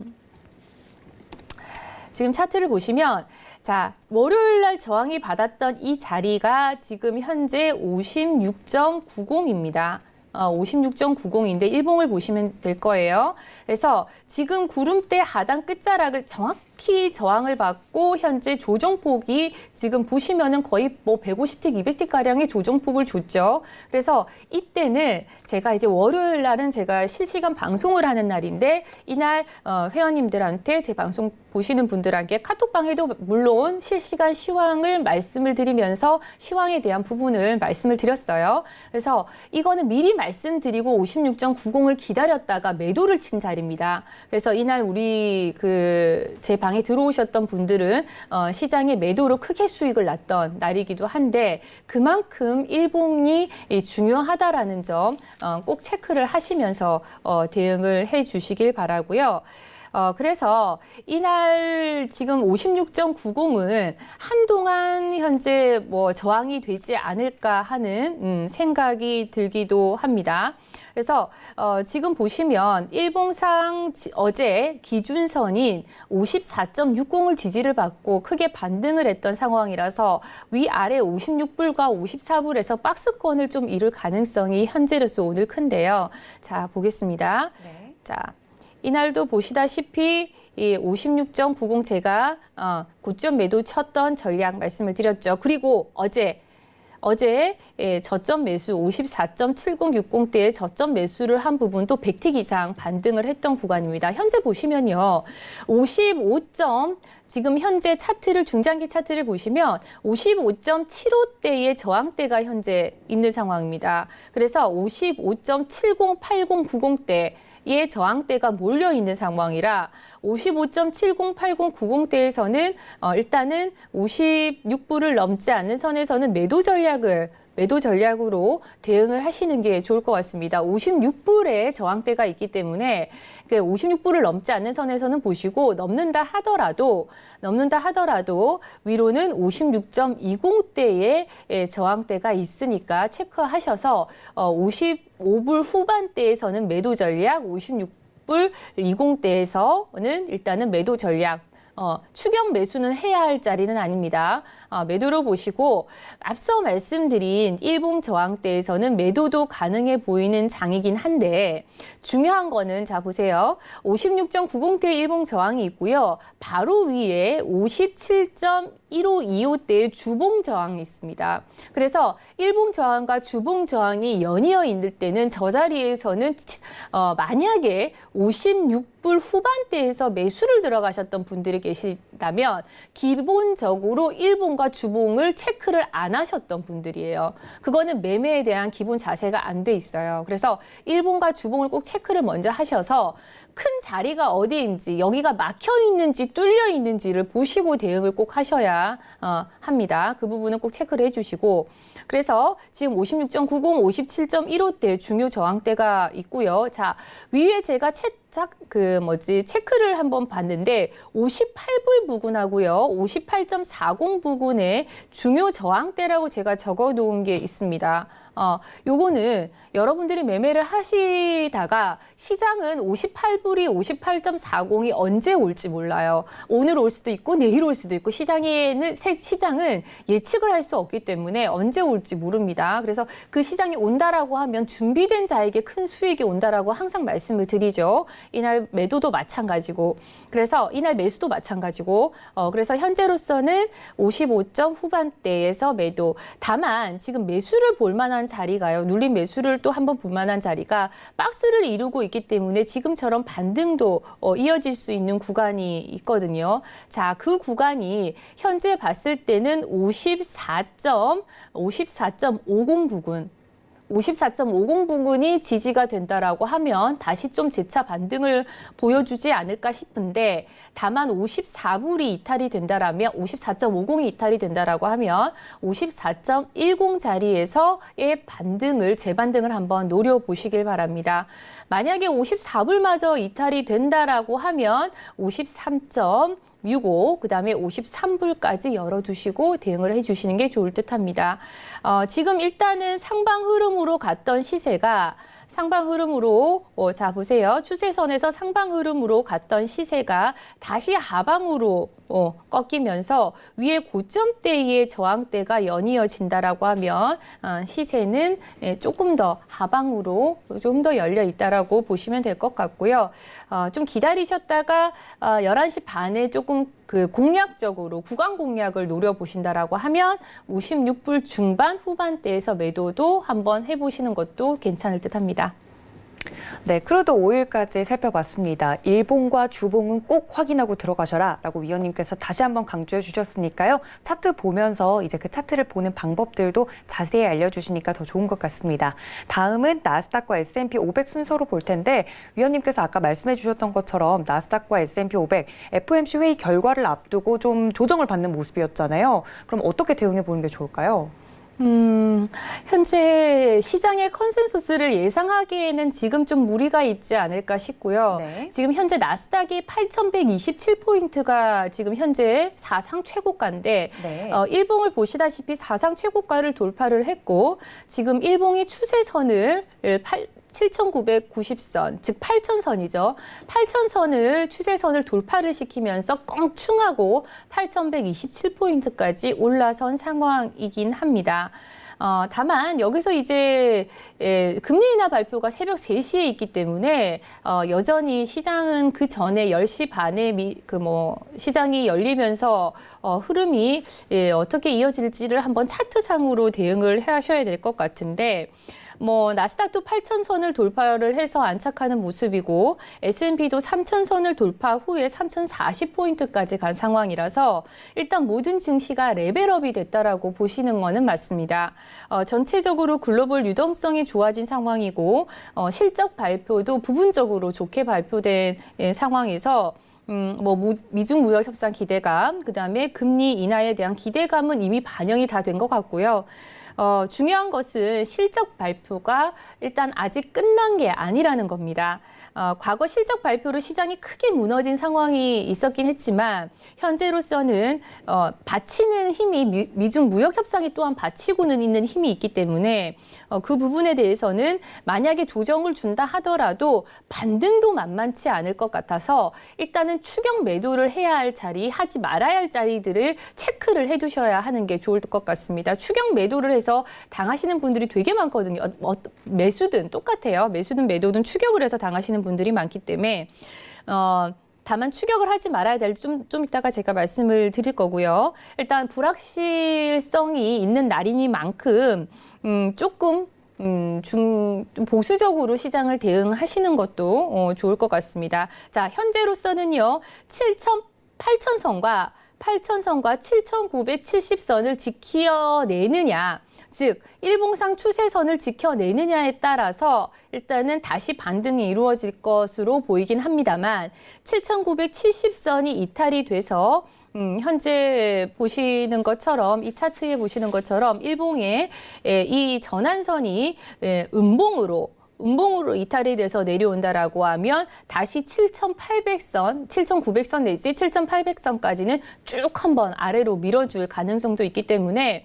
지금 차트를 보시면 자, 월요일 날 저항이 받았던 이 자리가 지금 현재 56.90입니다. 56.90인데 일봉을 보시면 될 거예요. 그래서 지금 구름대 하단 끝자락을 정확히 저항을 받고 현재 조정폭이 지금 보시면은 거의 150틱, 200틱 가량의 조정폭을 줬죠. 그래서 이때는 제가 이제 월요일 날은 제가 실시간 방송을 하는 날인데 이날 회원님들한테 제 방송 보시는 분들에게 카톡방에도 물론 실시간 시황을 말씀을 드리면서 시황에 대한 부분을 말씀을 드렸어요. 그래서 이거는 미리 말씀드리고 56.90을 기다렸다가 매도를 친 자리입니다. 그래서 이날 우리 제 방에 들어오셨던 분들은 시장의 매도로 크게 수익을 났던 날이기도 한데 그만큼 일봉이 중요하다라는 점 꼭 체크를 하시면서 대응을 해 주시길 바라고요. 그래서 이날 지금 56.90은 한동안 현재 뭐 저항이 되지 않을까 하는 생각이 들기도 합니다. 그래서 지금 보시면 일봉상 어제 기준선인 54.60을 지지를 받고 크게 반등을 했던 상황이라서 위아래 56불과 54불에서 박스권을 좀 이룰 가능성이 현재로서 오늘 큰데요. 자, 보겠습니다. 네. 자, 이날도 보시다시피 이 56.90 제가 고점 매도 쳤던 전략 말씀을 드렸죠. 그리고 어제 저점 매수 54.7060대의 저점 매수를 한 부분도 100틱 이상 반등을 했던 구간입니다. 현재 보시면요. 55점 지금 현재 차트를 중장기 차트를 보시면 55.75대의 저항대가 현재 있는 상황입니다. 그래서 55.70, 80, 90대 의 저항대가 몰려 있는 상황이라 55.70, 80, 90대에서는 일단은 56불을 넘지 않는 선에서는 매도 전략으로 대응을 하시는 게 좋을 것 같습니다. 56불에 저항대가 있기 때문에 56불을 넘지 않는 선에서는 보시고 넘는다 하더라도 위로는 56.20대의 저항대가 있으니까 체크하셔서 55불 후반대에서는 매도 전략, 56불 20대에서는 일단은 매도 전략, 추격 매수는 해야 할 자리는 아닙니다. 매도로 보시고 앞서 말씀드린 일봉 저항대에서는 매도도 가능해 보이는 장이긴 한데 중요한 거는 자 보세요. 56.90대 일봉 저항이 있고요. 바로 위에 57.1525대의 주봉 저항이 있습니다. 그래서 일봉 저항과 주봉 저항이 연이어 있을 때는 저 자리에서는 만약에 56불 후반대에서 매수를 들어가셨던 분들이 계시다면 기본적으로 일봉과 주봉을 체크를 안 하셨던 분들이에요. 그거는 매매에 대한 기본 자세가 안 돼 있어요. 그래서 일봉과 주봉을 꼭 체크를 먼저 하셔서 큰 자리가 어디인지 여기가 막혀 있는지 뚫려 있는지를 보시고 대응을 꼭 하셔야 합니다. 그 부분은 꼭 체크를 해주시고 그래서 지금 56.90, 57.15대 중요 저항대가 있고요. 자, 위에 제가 체크를 한번 봤는데 58불 부근하고요. 58.40 부근에 중요 저항대라고 제가 적어 놓은 게 있습니다. 요거는 여러분들이 매매를 하시다가 시장은 58불이 58.40이 언제 올지 몰라요. 오늘 올 수도 있고 내일 올 수도 있고 시장은 예측을 할 수 없기 때문에 언제 올지 모릅니다. 그래서 그 시장이 온다라고 하면 준비된 자에게 큰 수익이 온다라고 항상 말씀을 드리죠. 이날 매도도 마찬가지고 그래서 이날 매수도 마찬가지고 그래서 현재로서는 55점 후반대에서 매도. 다만 지금 매수를 볼 만한 자리가요. 눌린 매수를 또 한번 볼 만한 자리가 박스를 이루고 있기 때문에 지금처럼 반등도 이어질 수 있는 구간이 있거든요. 자, 그 구간이 현재 봤을 때는 54.50 부근. 54.50 부근이 지지가 된다라고 하면 다시 좀 재차 반등을 보여주지 않을까 싶은데 다만 54불이 이탈이 된다라면 54.50이 이탈이 된다라고 하면 54.10 자리에서의 재반등을 한번 노려보시길 바랍니다. 만약에 54불마저 이탈이 된다라고 하면 53.65 그다음에 53불까지 열어두시고 대응을 해주시는 게 좋을 듯합니다. 지금 일단은 상방 흐름으로 갔던 시세가 자 보세요. 추세선에서 상방 흐름으로 갔던 시세가 다시 하방으로 꺾이면서 위에 고점대의 저항대가 연이어진다라고 하면 시세는 조금 더 하방으로 좀 더 열려 있다라고 보시면 될 것 같고요. 좀 기다리셨다가 11시 반에 조금 공략적으로 구간 공략을 노려보신다라고 하면 56불 중반 후반대에서 매도도 한번 해보시는 것도 괜찮을 듯합니다. 네, 크루드 오일까지 살펴봤습니다. 일봉과 주봉은 꼭 확인하고 들어가셔라 라고 위원님께서 다시 한번 강조해 주셨으니까요. 차트 보면서 이제 그 차트를 보는 방법들도 자세히 알려주시니까 더 좋은 것 같습니다. 다음은 나스닥과 S&P 500 순서로 볼 텐데 위원님께서 아까 말씀해 주셨던 것처럼 나스닥과 S&P 500 FOMC 회의 결과를 앞두고 좀 조정을 받는 모습이었잖아요. 그럼 어떻게 대응해 보는 게 좋을까요? 현재 시장의 컨센서스를 예상하기에는 지금 좀 무리가 있지 않을까 싶고요. 네. 지금 현재 나스닥이 8,127포인트가 지금 현재 사상 최고가인데 네. 일봉을 보시다시피 사상 최고가를 돌파를 했고 지금 일봉이 추세선을 7,990선, 즉 8,000선이죠. 8,000선을 추세선을 돌파를 시키면서 껑충하고 8,127포인트까지 올라선 상황이긴 합니다. 다만 여기서 이제 금리 인하 발표가 새벽 3시에 있기 때문에 여전히 시장은 그 전에 10시 반에 시장이 열리면서 흐름이 어떻게 이어질지를 한번 차트상으로 대응을 하셔야 될 것 같은데 나스닥도 8,000선을 돌파를 해서 안착하는 모습이고 S&P도 3,000선을 돌파 후에 3,040포인트까지 간 상황이라서 일단 모든 증시가 레벨업이 됐다라고 보시는 거는 맞습니다. 전체적으로 글로벌 유동성이 좋아진 상황이고 실적 발표도 부분적으로 좋게 발표된 상황에서 미중 무역 협상 기대감, 그다음에 금리 인하에 대한 기대감은 이미 반영이 다 된 것 같고요. 중요한 것은 실적 발표가 일단 아직 끝난 게 아니라는 겁니다. 과거 실적 발표로 시장이 크게 무너진 상황이 있었긴 했지만 현재로서는 받치는 힘이 미중 무역 협상이 또한 받치고는 있는 힘이 있기 때문에 그 부분에 대해서는 만약에 조정을 준다 하더라도 반등도 만만치 않을 것 같아서 일단은 추격 매도를 해야 할 자리, 하지 말아야 할 자리들을 체크를 해두셔야 하는 게 좋을 것 같습니다. 추격 매도를 해서 당하시는 분들이 되게 많거든요. 매수든 똑같아요. 매수든 매도든 추격을 해서 당하시는 분들이 많기 때문에 다만 추격을 하지 말아야 될 좀 이따가 제가 말씀을 드릴 거고요. 일단 불확실성이 있는 날이니만큼 조금 좀 보수적으로 시장을 대응하시는 것도 좋을 것 같습니다. 자, 현재로서는요. 8,000선과 7,970선을 지켜내느냐, 즉 일봉상 추세선을 지켜내느냐에 따라서 일단은 다시 반등이 이루어질 것으로 보이긴 합니다만 7,970선이 이탈이 돼서 현재 보시는 것처럼 이 차트에 보시는 것처럼 일봉의 이 전환선이 음봉으로 이탈이 돼서 내려온다라고 하면 다시 7,800선, 7,900선 내지 7,800선까지는 쭉 한번 아래로 밀어줄 가능성도 있기 때문에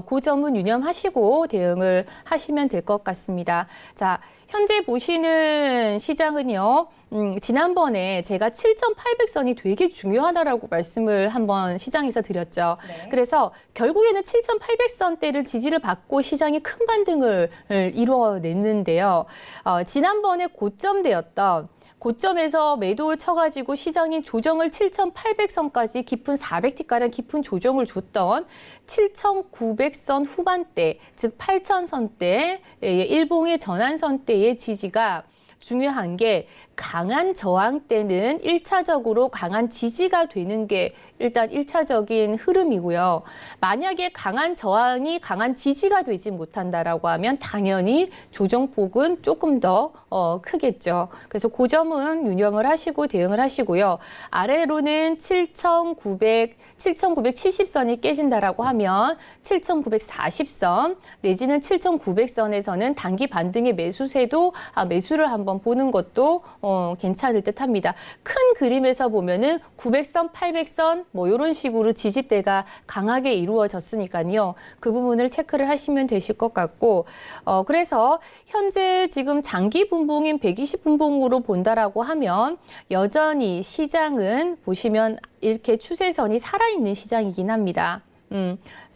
그 점은 유념하시고 대응을 하시면 될 것 같습니다. 자, 현재 보시는 시장은요. 지난번에 제가 7,800선이 되게 중요하다라고 말씀을 한번 시장에서 드렸죠. 네. 그래서 결국에는 7,800선대를 지지를 받고 시장이 큰 반등을 이루어냈는데요. 지난번에 고점에서 매도를 쳐가지고 시장이 조정을 7,800선까지 깊은 400T가량 깊은 조정을 줬던 7,900선 후반대, 즉 8,000선대, 일봉의 전환선대의 지지가 중요한 게 강한 저항 때는 1차적으로 강한 지지가 되는 게 일단 1차적인 흐름이고요. 만약에 강한 저항이 강한 지지가 되지 못한다라고 하면 당연히 조정폭은 조금 더 크겠죠. 그래서 그 점은 유념을 하시고 대응을 하시고요. 아래로는 7,970선이 깨진다라고 하면 7,940선 내지는 7,900선에서는 단기 반등의 매수세도 매수를 한번 보는 것도 괜찮을 듯 합니다. 큰 그림에서 보면은 900선, 800선 이런 식으로 지지대가 강하게 이루어졌으니까요. 그 부분을 체크를 하시면 되실 것 같고 그래서 현재 지금 장기 분봉인 120분봉으로 본다라고 하면 여전히 시장은 보시면 이렇게 추세선이 살아있는 시장이긴 합니다.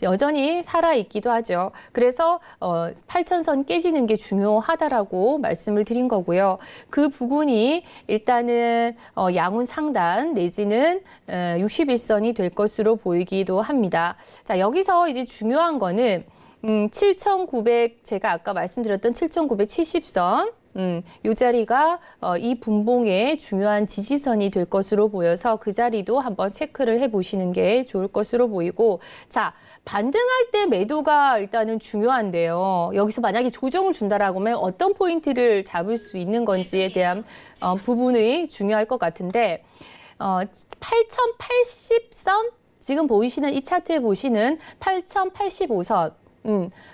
여전히 살아있기도 하죠. 그래서 8,000선 깨지는 게 중요하다라고 말씀을 드린 거고요. 그 부분이 일단은 양운 상단 내지는 61선이 될 것으로 보이기도 합니다. 자, 여기서 이제 중요한 거는 7,900 제가 아까 말씀드렸던 7,970선 이 자리가 이 분봉의 중요한 지지선이 될 것으로 보여서 그 자리도 한번 체크를 해보시는 게 좋을 것으로 보이고, 자, 반등할 때 매도가 일단은 중요한데요. 여기서 만약에 조정을 준다라고 하면 어떤 포인트를 잡을 수 있는 건지에 대한 부분이 중요할 것 같은데, 8080선, 지금 보이시는 이 차트에 보시는 8085선,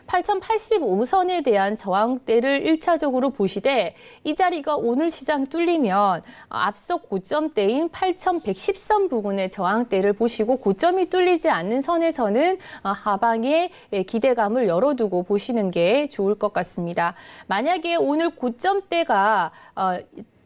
8085선에 대한 저항대를 1차적으로 보시되, 이 자리가 오늘 시장 뚫리면 앞서 고점대인 8110선 부근의 저항대를 보시고, 고점이 뚫리지 않는 선에서는 하방에 기대감을 열어두고 보시는 게 좋을 것 같습니다. 만약에 오늘 고점대가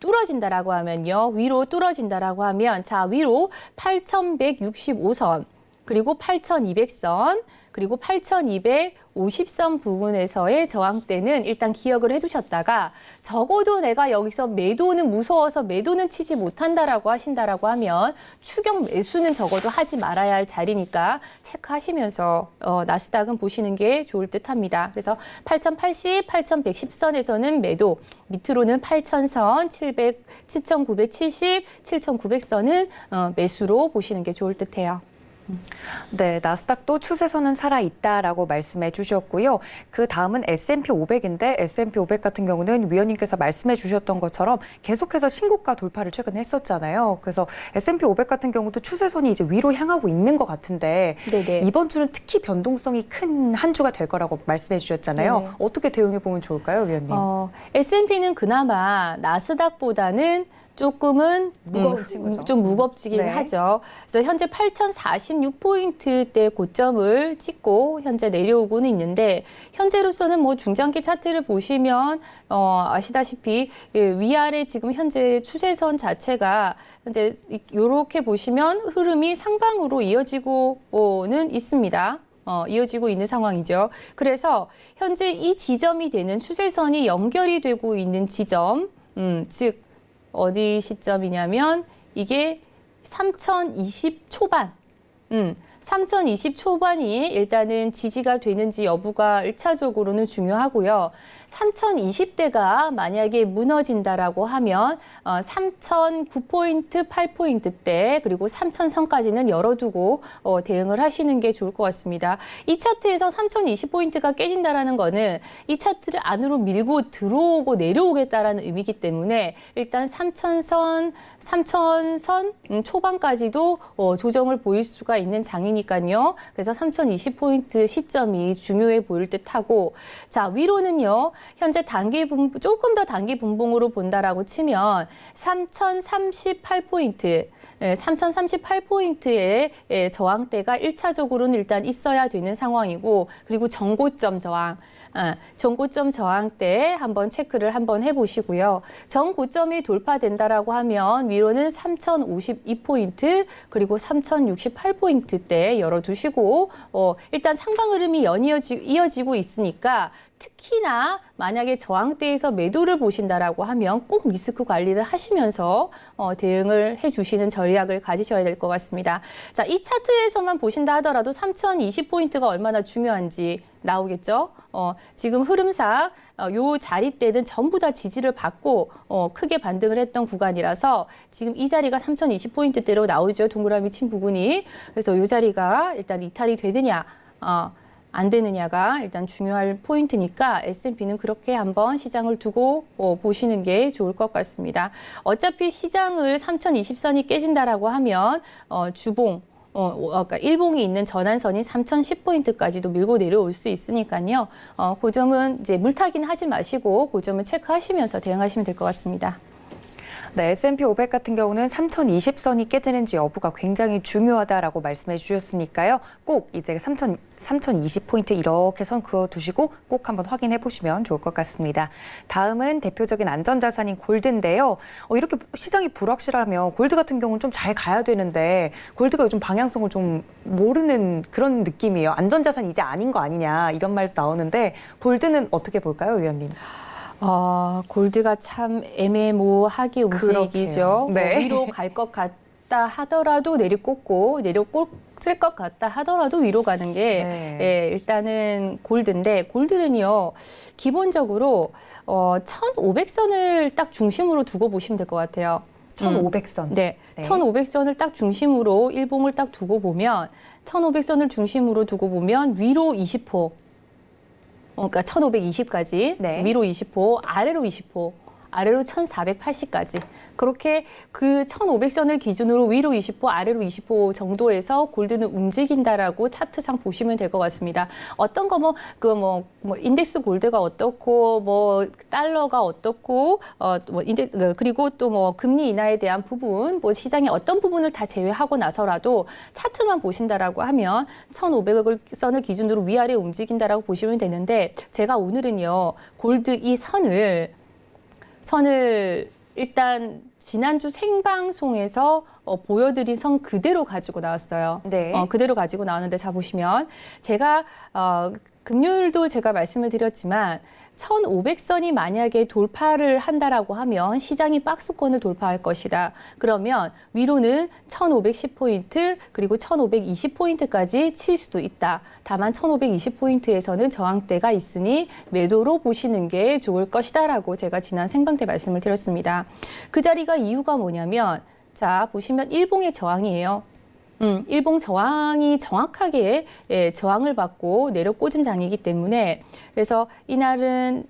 뚫어진다라고 하면요. 위로 뚫어진다라고 하면, 자, 위로 8165선, 그리고 8200선, 그리고 8250선 부분에서의 저항대는 일단 기억을 해두셨다가, 적어도 내가 여기서 매도는 무서워서 매도는 치지 못한다라고 하신다라고 하면 추격 매수는 적어도 하지 말아야 할 자리니까 체크하시면서 나스닥은 보시는 게 좋을 듯합니다. 그래서 8080, 8110선에서는 매도, 밑으로는 8000선, 7970, 7900선은 매수로 보시는 게 좋을 듯해요. 네, 나스닥도 추세선은 살아있다라고 말씀해 주셨고요. 그 다음은 S&P 500인데 S&P 500 같은 경우는 위원님께서 말씀해 주셨던 것처럼 계속해서 신고가 돌파를 최근에 했었잖아요. 그래서 S&P 500 같은 경우도 추세선이 이제 위로 향하고 있는 것 같은데, 네네. 이번 주는 특히 변동성이 큰 한 주가 될 거라고 말씀해 주셨잖아요. 네네. 어떻게 대응해 보면 좋을까요, 위원님? S&P는 그나마 나스닥보다는 조금은 무거운 친구죠. 좀 무겁지긴 네. 하죠. 그래서 현재 8046포인트대 고점을 찍고 현재 내려오고는 있는데, 현재로서는 뭐 중장기 차트를 보시면 아시다시피 위아래 지금 현재 추세선 자체가 현재 이렇게 보시면 흐름이 상방으로 이어지고는 있습니다. 이어지고 있는 상황이죠. 그래서 현재 이 지점이 되는 추세선이 연결이 되고 있는 지점, 즉 어디 시점이냐면 이게 3020 초반, 3020 초반이 일단은 지지가 되는지 여부가 1차적으로는 중요하고요. 3020대가 만약에 무너진다라고 하면 3009포인트, 8포인트대, 그리고 3000선까지는 열어두고 대응을 하시는 게 좋을 것 같습니다. 이 차트에서 3020포인트가 깨진다라는 거는 이 차트를 안으로 밀고 들어오고 내려오겠다라는 의미이기 때문에 일단 3000선 초반까지도 조정을 보일 수가 있는 장이니까요. 그래서 3020포인트 시점이 중요해 보일 듯하고, 자, 위로는요. 현재 조금 더 단기 분봉으로 본다라고 치면 3038포인트, 3038포인트의 저항대가 1차적으로는 일단 있어야 되는 상황이고, 그리고 정고점 저항, 정고점 저항대 한번 체크를 한번 해보시고요. 정고점이 돌파된다라고 하면 위로는 3052포인트, 그리고 3068포인트대 열어두시고, 일단 상방 흐름이 이어지고 있으니까, 특히나 만약에 저항대에서 매도를 보신다라고 하면 꼭 리스크 관리를 하시면서 대응을 해주시는 전략을 가지셔야 될 것 같습니다. 자, 이 차트에서만 보신다 하더라도 3020포인트가 얼마나 중요한지 나오겠죠? 지금 흐름상 요 자리대는 전부 다 지지를 받고 크게 반등을 했던 구간이라서 지금 이 자리가 3020포인트대로 나오죠. 동그라미 친 부분이. 그래서 요 자리가 일단 이탈이 되느냐, 안 되느냐가 일단 중요할 포인트니까 S&P는 그렇게 한번 시장을 두고 보시는 게 좋을 것 같습니다. 어차피 시장을 3020선이 깨진다라고 하면 주봉, 그러니까 일봉이 있는 전환선이 3010포인트까지도 밀고 내려올 수 있으니까요. 그 점은 이제 물타기는 하지 마시고 그 점은 체크하시면서 대응하시면 될 것 같습니다. 네, S&P 500 같은 경우는 3020선이 깨지는지 여부가 굉장히 중요하다라고 말씀해 주셨으니까요. 꼭 이제 3020포인트 이렇게 선 그어두시고 꼭 한번 확인해 보시면 좋을 것 같습니다. 다음은 대표적인 안전자산인 골드인데요. 이렇게 시장이 불확실하면 골드 같은 경우는 좀 잘 가야 되는데 골드가 요즘 방향성을 좀 모르는 그런 느낌이에요. 안전자산이 이제 아닌 거 아니냐 이런 말 나오는데 골드는 어떻게 볼까요, 위원님? 골드가 참 애매모호하게 움직이죠. 네. 위로 갈 것 같다 하더라도 내려꽂고 쓸 것 같다 하더라도 위로 가는 게 네. 예, 일단은 골드인데 골드는요 기본적으로 1,500선을 딱 중심으로 두고 보시면 될 것 같아요. 1,500선. 네, 네. 1,500선을 딱 중심으로 일봉을 딱 두고 보면 1,500선을 중심으로 두고 보면 위로 20호, 그러니까 1,520까지 네. 위로 20호, 아래로 20호. 아래로 1,480까지 그렇게 그 1,500선을 기준으로 위로 20호, 아래로 20호 정도에서 골드는 움직인다라고 차트상 보시면 될 것 같습니다. 어떤 거 뭐 인덱스 골드가 어떻고 뭐 달러가 어떻고 뭐 인덱스 그리고 또 뭐 금리 인하에 대한 부분 뭐 시장의 어떤 부분을 다 제외하고 나서라도 차트만 보신다라고 하면 1,500선을 기준으로 위아래 움직인다라고 보시면 되는데 제가 오늘은요 골드 이 선을 일단 지난주 생방송에서 보여드린 선 그대로 가지고 나왔어요. 네. 그대로 가지고 나왔는데 자 보시면 제가 금요일도 제가 말씀을 드렸지만 1,500선이 만약에 돌파를 한다라고 하면 시장이 박스권을 돌파할 것이다. 그러면 위로는 1,510포인트 그리고 1,520포인트까지 칠 수도 있다. 다만 1,520포인트에서는 저항대가 있으니 매도로 보시는 게 좋을 것이다라고 제가 지난 생방 때 말씀을 드렸습니다. 그 자리가 이유가 뭐냐면 자 보시면 일봉의 저항이에요. 일봉 저항이 정확하게 저항을 받고 내려 꽂은 장이기 때문에 그래서 이날은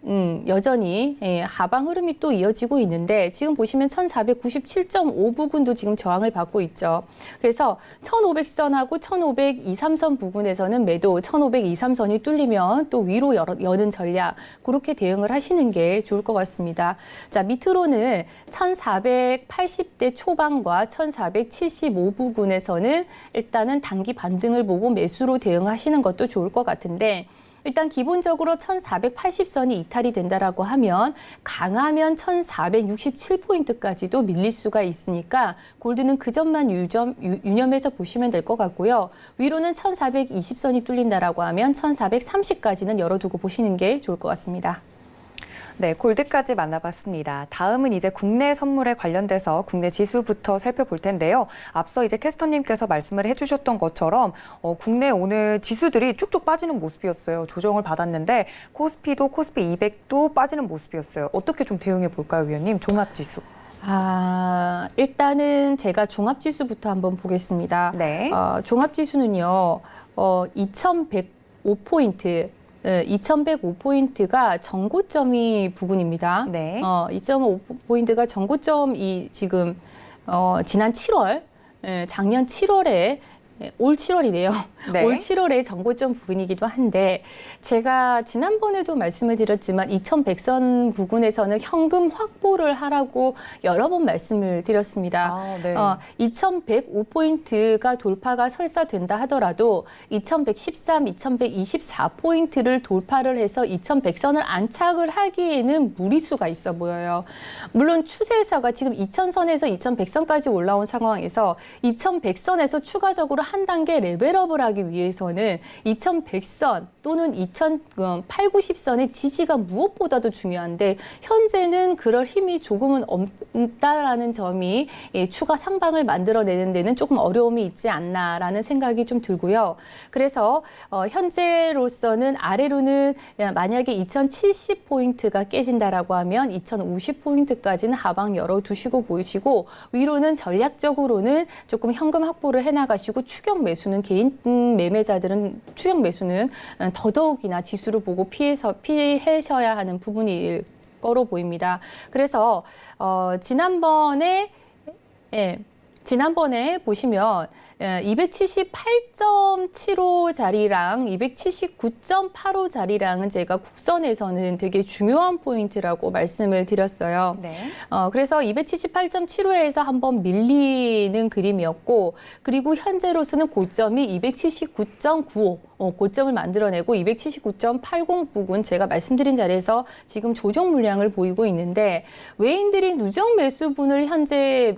여전히 하방 흐름이 또 이어지고 있는데 지금 보시면 1497.5 부근도 지금 저항을 받고 있죠. 그래서 1500선하고 1523선 부근에서는 매도, 1523선이 뚫리면 또 위로 여는 전략 그렇게 대응을 하시는 게 좋을 것 같습니다. 자 밑으로는 1480대 초반과 1475 부근에서는 일단은 단기 반등을 보고 매수로 대응하시는 것도 좋을 것 같은데 일단 기본적으로 1480선이 이탈이 된다라고 하면 강하면 1467포인트까지도 밀릴 수가 있으니까 골드는 그 점만 유념해서 보시면 될 것 같고요. 위로는 1420선이 뚫린다라고 하면 1430까지는 열어두고 보시는 게 좋을 것 같습니다. 네, 골드까지 만나봤습니다. 다음은 이제 국내 선물에 관련돼서 국내 지수부터 살펴볼 텐데요. 앞서 이제 캐스터님께서 말씀을 해주셨던 것처럼 국내 오늘 지수들이 쭉쭉 빠지는 모습이었어요. 조정을 받았는데 코스피도 코스피 200도 빠지는 모습이었어요. 어떻게 좀 대응해 볼까요, 위원님? 종합지수. 일단은 제가 종합지수부터 한번 보겠습니다. 네. 종합지수는요, 2105포인트. 2105포인트가 전고점이 부근입니다. 네. 2.5포인트가 전고점이 지금 지난 7월, 작년 7월에 올 7월이네요. 네. 올 7월에 전고점 부근이기도 한데 제가 지난번에도 말씀을 드렸지만 2100선 부근에서는 현금 확보를 하라고 여러 번 말씀을 드렸습니다. 네. 2105포인트가 돌파가 설사 된다 하더라도 2113, 2124포인트를 돌파를 해서 2100선을 안착을 하기에는 무리수가 있어 보여요. 물론 추세사가 지금 2000선에서 2100선까지 올라온 상황에서 2100선에서 추가적으로 한 단계 레벨업을 하기 위해서는 2100선 또는 2890선의 지지가 무엇보다도 중요한데 현재는 그럴 힘이 조금은 없다라는 점이 추가 상방을 만들어내는 데는 조금 어려움이 있지 않나라는 생각이 좀 들고요. 그래서 현재로서는 아래로는 만약에 2070포인트가 깨진다라고 하면 2050포인트까지는 하방 열어두시고 보시고 위로는 전략적으로는 조금 현금 확보를 해나가시고 추격 매수는 개인 매매자들은 추격 매수는 더더욱이나 지수를 보고 피하셔야 하는 부분일 거로 보입니다. 그래서 지난번에 보시면 278.75 자리랑 279.85 자리랑은 제가 국선에서는 되게 중요한 포인트라고 말씀을 드렸어요. 네. 그래서 278.75에서 한번 밀리는 그림이었고 그리고 현재로서는 고점이 279.95 고점을 만들어내고 279.80 부근 제가 말씀드린 자리에서 지금 조정 물량을 보이고 있는데 외인들이 누적 매수분을 현재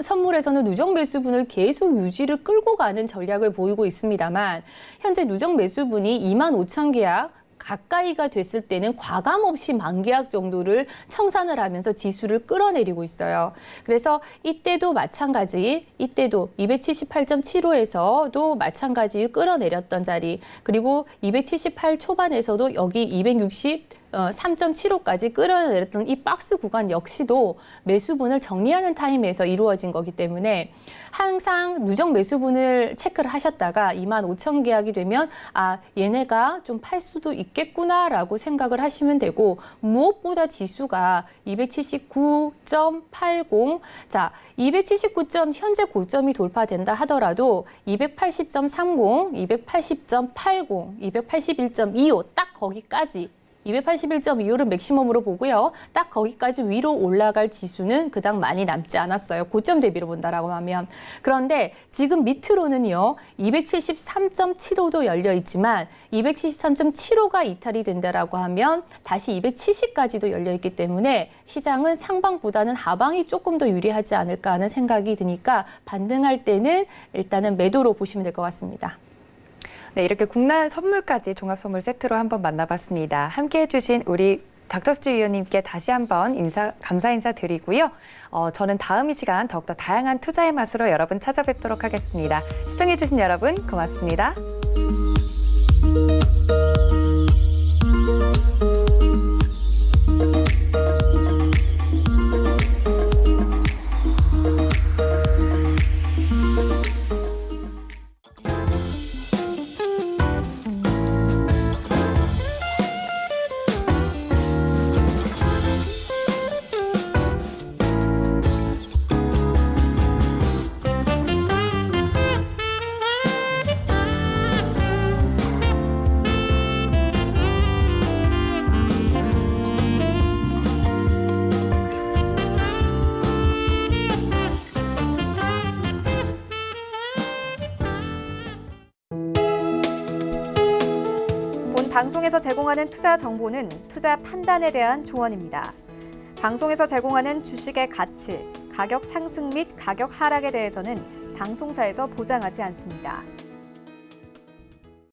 선물에서는 누적 매수분을 계속 유지를 끌고 가는 전략을 보이고 있습니다만 현재 누적 매수분이 25,000계약 가까이가 됐을 때는 과감 없이 만기약 정도를 청산을 하면서 지수를 끌어내리고 있어요. 그래서 이때도 마찬가지, 이때도 278.75에서도 마찬가지 끌어내렸던 자리, 그리고 278 초반에서도 여기 260.3.75까지 끌어내렸던 이 박스 구간 역시도 매수분을 정리하는 타임에서 이루어진 거기 때문에 항상 누적 매수분을 체크를 하셨다가 25,000 계약이 되면 아, 얘네가 좀 팔 수도 있겠구나라고 생각을 하시면 되고, 무엇보다 지수가 279.80, 자, 279점 현재 고점이 돌파된다 하더라도 280.30, 280.80, 281.25 딱 거기까지 281.25를 맥시멈으로 보고요. 딱 거기까지 위로 올라갈 지수는 그닥 많이 남지 않았어요. 고점 대비로 본다라고 하면. 그런데 지금 밑으로는요. 273.75도 열려 있지만 273.75가 이탈이 된다라고 하면 다시 270까지도 열려 있기 때문에 시장은 상방보다는 하방이 조금 더 유리하지 않을까 하는 생각이 드니까 반등할 때는 일단은 매도로 보시면 될 것 같습니다. 네, 이렇게 국내 선물까지 종합 선물 세트로 한번 만나봤습니다. 함께해 주신 우리 닥터스튜 위원님께 다시 한번 감사 인사 드리고요. 저는 다음 이 시간 더욱더 다양한 투자의 맛으로 여러분 찾아뵙도록 하겠습니다. 시청해 주신 여러분 고맙습니다. 방송에서 제공하는 투자 정보는 투자 판단에 대한 조언입니다. 방송에서 제공하는 주식의 가치, 가격 상승 및 가격 하락에 대해서는 방송사에서 보장하지 않습니다.